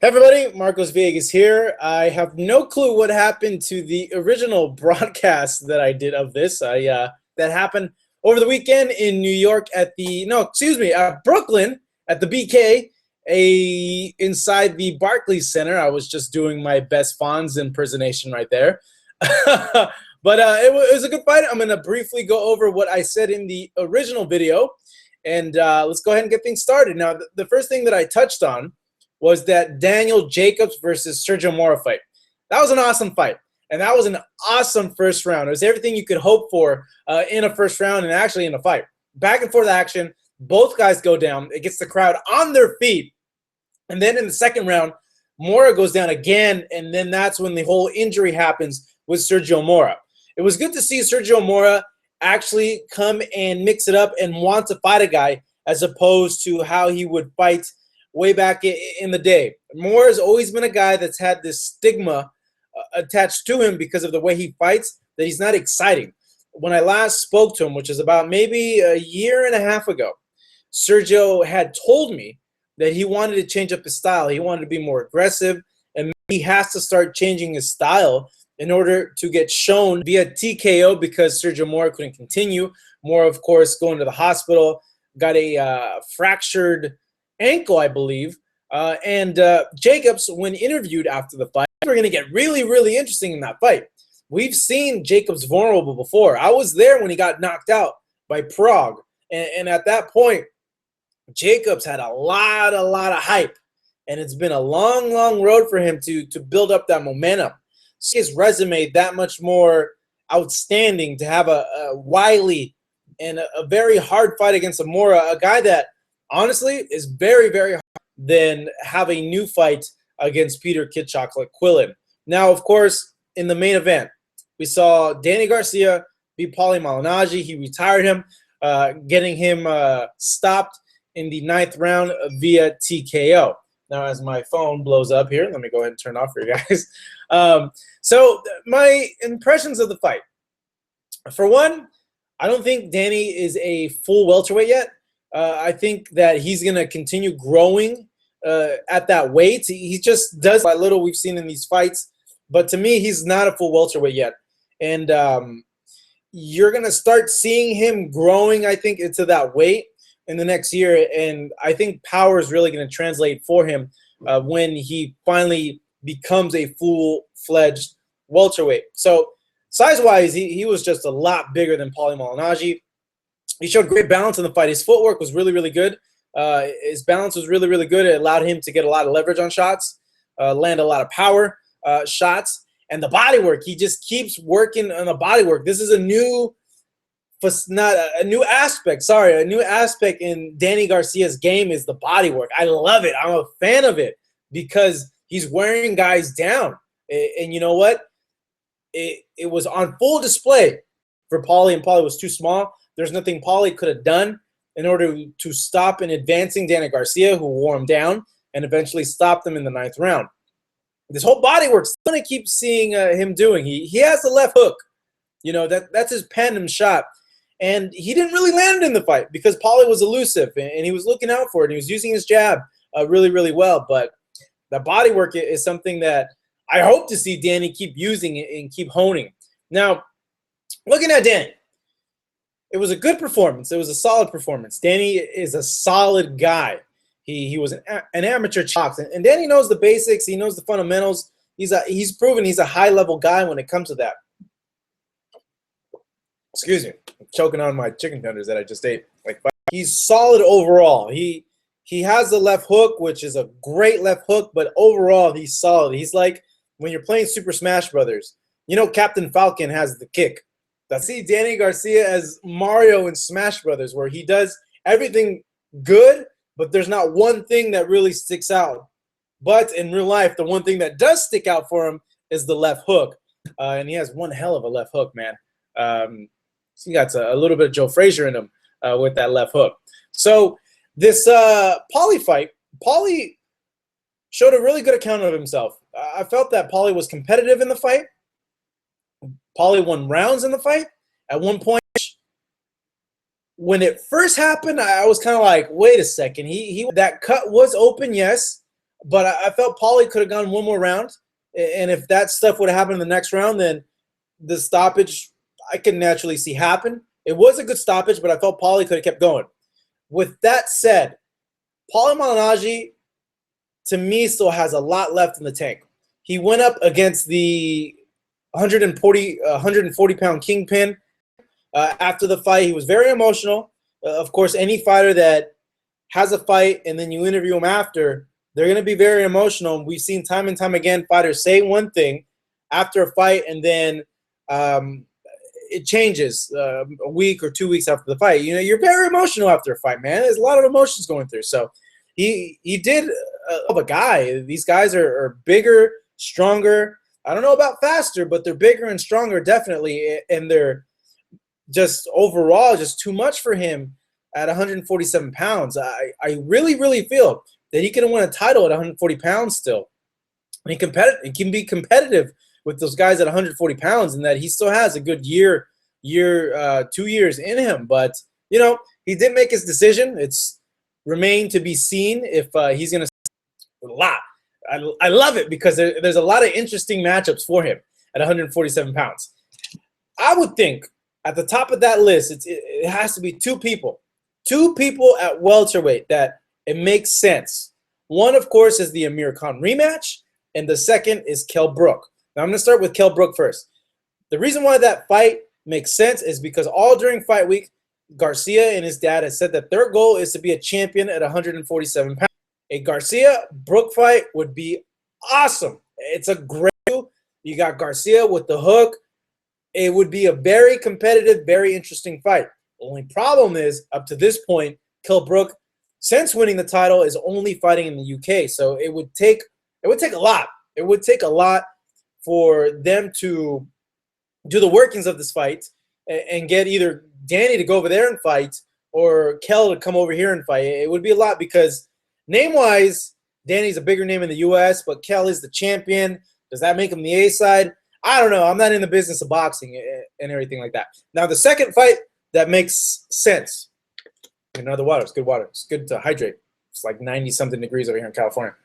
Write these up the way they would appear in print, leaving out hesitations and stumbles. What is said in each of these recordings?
Hey everybody, Marcos Villegas here. I have no clue what happened to the original broadcast that I did of this. That happened over the weekend in New York at Brooklyn at the BK, inside the Barclays Center. I was just doing my best Fonz impersonation right there. But it was a good fight. I'm going to briefly go over what I said in the original video, and let's go ahead and get things started. Now, the first thing that I touched on was that Daniel Jacobs versus Sergio Mora fight. That was an awesome fight, and that was an awesome first round. It was everything you could hope for in a first round and actually in a fight. Back and forth action, both guys go down. It gets the crowd on their feet, and then in the second round, Mora goes down again, and then that's when the whole injury happens with Sergio Mora. It was good to see Sergio Mora actually come and mix it up and want to fight a guy as opposed to how he would fight way back in the day. Mora has always been a guy that's had this stigma attached to him because of the way he fights, that he's not exciting. When I last spoke to him, which is about maybe a year and a half ago, Sergio had told me that he wanted to change up his style. He wanted to be more aggressive, and he has to start changing his style in order to get shown via TKO because Sergio Mora couldn't continue. Mora, of course, going to the hospital, got a fractured ankle, I believe. And Jacobs, when interviewed after the fight, we're going to get really, really interesting in that fight. We've seen Jacobs vulnerable before. I was there when he got knocked out by Prague. And at that point, Jacobs had a lot of hype. And it's been a long, long road for him to build up that momentum. So his resume that much more outstanding to have a wily and a very hard fight against a Mora, a guy that honestly is very, very hard than have a new fight against Peter Kid Chocolate Quillin. Now, of course, in the main event, we saw Danny Garcia beat Paulie Malignaggi. He retired him, getting him stopped in the 9th round via TKO. Now, as my phone blows up here, let me go ahead and turn it off for you guys. So my impressions of the fight. For one, I don't think Danny is a full welterweight yet. I think that he's going to continue growing at that weight. He just does a little we've seen in these fights. But to me, he's not a full welterweight yet. And you're going to start seeing him growing, I think, into that weight in the next year. And I think power is really going to translate for him when he finally becomes a full-fledged welterweight. So size-wise, he was just a lot bigger than Paulie Malignaggi. He showed great balance in the fight. His footwork was really, really good. His balance was really, really good. It allowed him to get a lot of leverage on shots, land a lot of power shots. And the body work, he just keeps working on the body work. This is a new aspect in Danny Garcia's game is the body work. I love it. I'm a fan of it because he's wearing guys down. And you know what? It was on full display for Paulie, and Paulie was too small. There's nothing Paulie could have done in order to stop and advancing Danny Garcia, who wore him down and eventually stopped him in the 9th round. This whole body work's going to keep seeing him doing. He has the left hook. You know, that's his pen shot. And he didn't really land in the fight because Paulie was elusive and he was looking out for it. He was using his jab really, really well. But the body work is something that I hope to see Danny keep using and keep honing. Now, looking at Danny, it was a good performance. It was a solid performance. Danny is a solid guy. He was an amateur boxer, and Danny knows the basics. He knows the fundamentals. He's proven he's a high-level guy when it comes to that. Excuse me. I'm choking on my chicken tenders that I just ate. He's solid overall. He has the left hook, which is a great left hook, but overall he's solid. He's like when you're playing Super Smash Brothers. You know Captain Falcon has the kick. I see Danny Garcia as Mario in Smash Brothers, where he does everything good, but there's not one thing that really sticks out. But in real life, the one thing that does stick out for him is the left hook. And he has one hell of a left hook, man. So he got a little bit of Joe Frazier in him with that left hook. So this Paulie fight, Paulie showed a really good account of himself. I felt that Paulie was competitive in the fight. Paulie won rounds in the fight. At one point, when it first happened, I was kind of like, wait a second. That cut was open, yes, But I felt Paulie could have gone one more round. And if that stuff would have happened in the next round, then the stoppage I could naturally see happen. It was a good stoppage, but I felt Paulie could have kept going. With that said, Paulie Malignaggi, to me, still has a lot left in the tank. He went up against the 140-pound kingpin. After the fight, he was very emotional. Of course, any fighter that has a fight and then you interview him after, they're going to be very emotional. We've seen time and time again fighters say one thing after a fight and then it changes a week or 2 weeks after the fight. You know, you're very emotional after a fight, man. There's a lot of emotions going through. So he did of a guy. These guys are bigger, stronger. I don't know about faster, but they're bigger and stronger definitely, and they're just overall just too much for him at 147 pounds. I really, really feel that he can win a title at 140 pounds still. And he can be competitive with those guys at 140 pounds, and that he still has a good 2 years in him. But, you know, he did make his decision. It's remained to be seen if he's going to a lot. I love it because there's a lot of interesting matchups for him at 147 pounds. I would think at the top of that list, it has to be two people at welterweight that it makes sense. One, of course, is the Amir Khan rematch, and the second is Kell Brook. Now, I'm going to start with Kell Brook first. The reason why that fight makes sense is because all during fight week, Garcia and his dad has said that their goal is to be a champion at 147 pounds. A Garcia-Brook fight would be awesome. It's a great deal. You got Garcia with the hook. It would be a very competitive, very interesting fight. The only problem is, up to this point, Kell Brook, since winning the title, is only fighting in the UK. So it would take a lot. It would take a lot for them to do the workings of this fight and get either Danny to go over there and fight or Kell to come over here and fight. It would be a lot because name-wise, Danny's a bigger name in the U.S., but Kell is the champion. Does that make him the A side? I don't know. I'm not in the business of boxing and everything like that. Now, the second fight that makes sense. Another water. It's good water. It's good to hydrate. It's like 90-something degrees over here in California.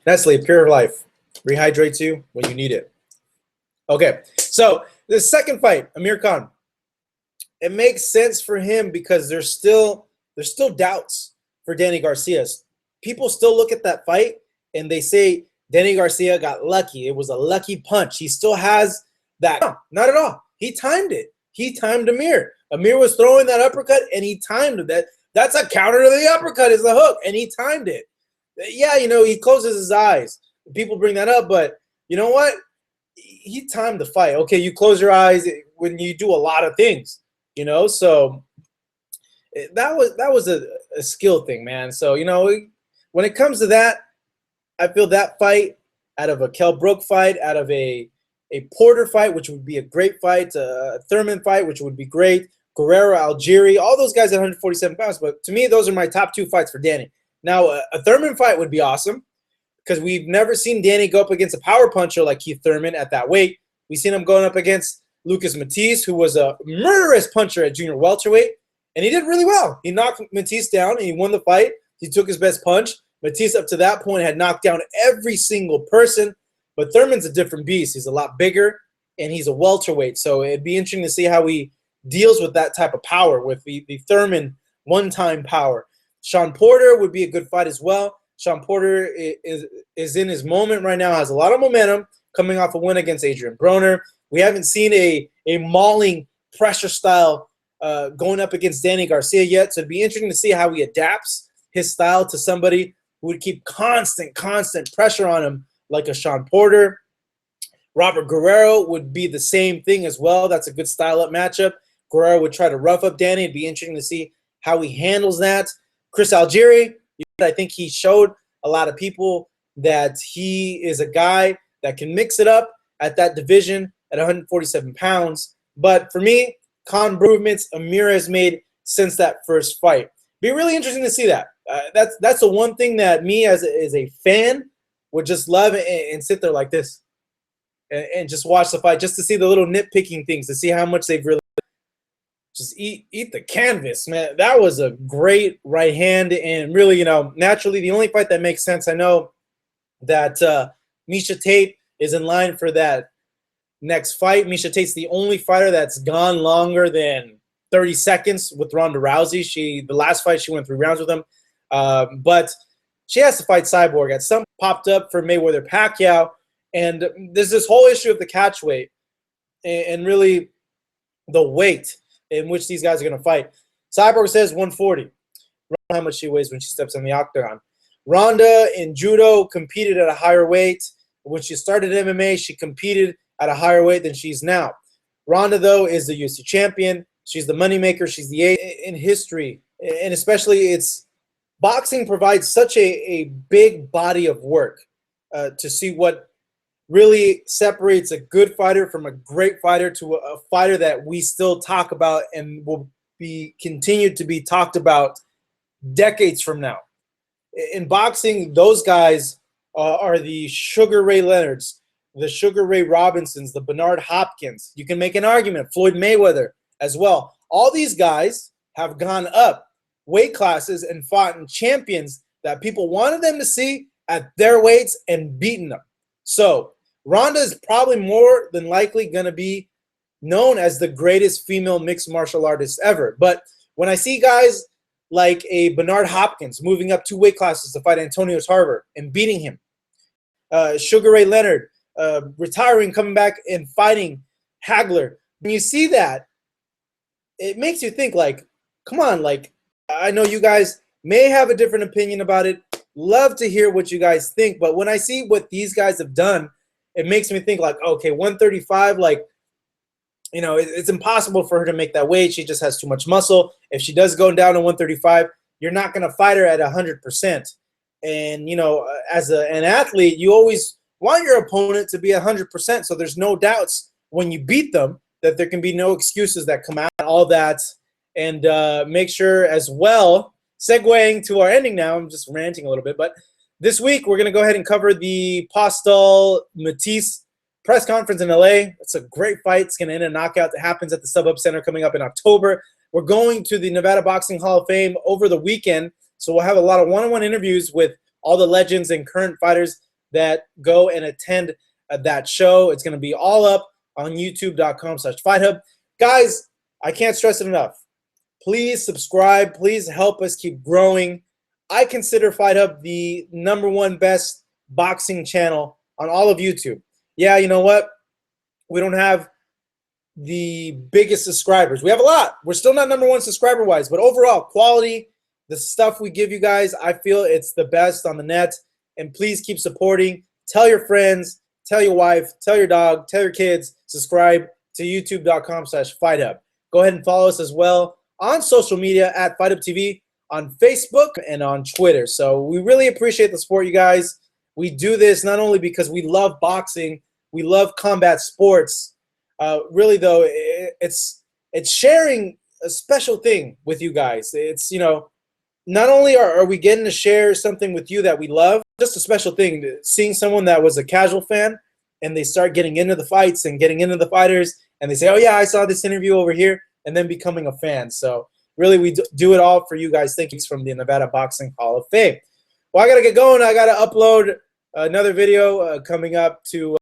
Nestle, Pure Life. Rehydrates you when you need it. Okay, so the second fight, Amir Khan. It makes sense for him because there's still doubts for Danny Garcia. People still look at that fight and they say Danny Garcia got lucky. It was a lucky punch. He still has that. No, not at all. He timed it. He timed Amir. Amir was throwing that uppercut and he timed it. That's a counter to the uppercut is the hook, and he timed it. Yeah, you know, he closes his eyes. People bring that up, but you know what? He timed the fight. Okay, you close your eyes when you do a lot of things. You know, so that was a skill thing, man. So, you know, when it comes to that, I feel that fight out of a Kell Brook fight, out of a Porter fight, which would be a great fight, a Thurman fight, which would be great, Guerrero, Algieri, all those guys at 147 pounds. But to me, those are my top two fights for Danny. Now, a Thurman fight would be awesome because we've never seen Danny go up against a power puncher like Keith Thurman at that weight. We've seen him going up against Lucas Matisse, who was a murderous puncher at junior welterweight, and he did really well. He knocked Matisse down, and he won the fight. He took his best punch. Matisse, up to that point, had knocked down every single person, but Thurman's a different beast. He's a lot bigger, and he's a welterweight, so it'd be interesting to see how he deals with that type of power, with the Thurman one-time power. Sean Porter would be a good fight as well. Sean Porter is in his moment right now, has a lot of momentum, coming off a win against Adrian Broner. We haven't seen a mauling pressure style going up against Danny Garcia yet, so it'd be interesting to see how he adapts his style to somebody who would keep constant pressure on him like a Sean Porter. Robert Guerrero would be the same thing as well. That's a good style-up matchup. Guerrero would try to rough up Danny. It'd be interesting to see how he handles that. Chris Algieri, I think he showed a lot of people that he is a guy that can mix it up at that division at 147 pounds. But for me, improvements Amir has made since that first fight. Be really interesting to see that. That's the one thing that me as a fan would just love and sit there like this and just watch the fight, just to see the little nitpicking things, to see how much they've really just eat the canvas, man. That was a great right hand, and really, you know, naturally, the only fight that makes sense. I know that Miesha Tate is in line for that next fight. Miesha Tate's the only fighter that's gone longer than 30 seconds with Ronda Rousey. The last fight, she went 3 rounds with him, but she has to fight Cyborg. At some popped up for Mayweather Pacquiao, and there's this whole issue of the catch weight and really the weight in which these guys are going to fight. Cyborg says 140. How much she weighs when she steps in the octagon. Ronda in judo competed at a higher weight. When she started MMA, she competed at a higher weight than she's now. Ronda, though, is the UFC champion. She's the moneymaker. She's the eighth in history. And especially boxing provides such a big body of work to see what really separates a good fighter from a great fighter to a fighter that we still talk about and will be continued to be talked about decades from now. In boxing, those guys are the Sugar Ray Leonards, the Sugar Ray Robinsons, the Bernard Hopkins. You can make an argument, Floyd Mayweather as well. All these guys have gone up weight classes and fought in champions that people wanted them to see at their weights and beaten them. So Ronda is probably more than likely going to be known as the greatest female mixed martial artist ever. But when I see guys like a Bernard Hopkins moving up 2 weight classes to fight Antonio Tarver and beating him, Sugar Ray Leonard retiring, coming back and fighting Hagler, when you see that, it makes you think, like, come on, like, I know you guys may have a different opinion about it. Love to hear what you guys think. But when I see what these guys have done, it makes me think, like, okay, 135, like, you know, it's impossible for her to make that weight. She just has too much muscle. If she does go down to 135, you're not going to fight her at 100%. And, you know, as an athlete, you always want your opponent to be 100%. So there's no doubts when you beat them that there can be no excuses that come out, all that. And make sure as well, segueing to our ending now, I'm just ranting a little bit, but this week, we're going to go ahead and cover the Postol-Matisse press conference in LA. It's a great fight. It's going to end in a knockout that happens at the StubHub Center coming up in October. We're going to the Nevada Boxing Hall of Fame over the weekend, so we'll have a lot of one-on-one interviews with all the legends and current fighters that go and attend that show. It's going to be all up on youtube.com/FightHub. Guys, I can't stress it enough. Please subscribe. Please help us keep growing. I consider FightHub the #1 best boxing channel on all of YouTube. Yeah, you know what? We don't have the biggest subscribers. We have a lot. We're still not #1 subscriber-wise, but overall, quality, the stuff we give you guys, I feel it's the best on the net. And please keep supporting. Tell your friends, tell your wife, tell your dog, tell your kids, subscribe to youtube.com/FightHub. Go ahead and follow us as well on social media at FightHubTV, on Facebook and on Twitter. So we really appreciate the support, you guys. We do this not only because we love boxing, we love combat sports. Really, though, it's sharing a special thing with you guys. It's, you know, not only are we getting to share something with you that we love, just a special thing, seeing someone that was a casual fan and they start getting into the fights and getting into the fighters, and they say, oh, yeah, I saw this interview over here, and then becoming a fan. So really, we do it all for you guys. Thank you from the Nevada Boxing Hall of Fame. Well, I got to get going. I got to upload another video coming up to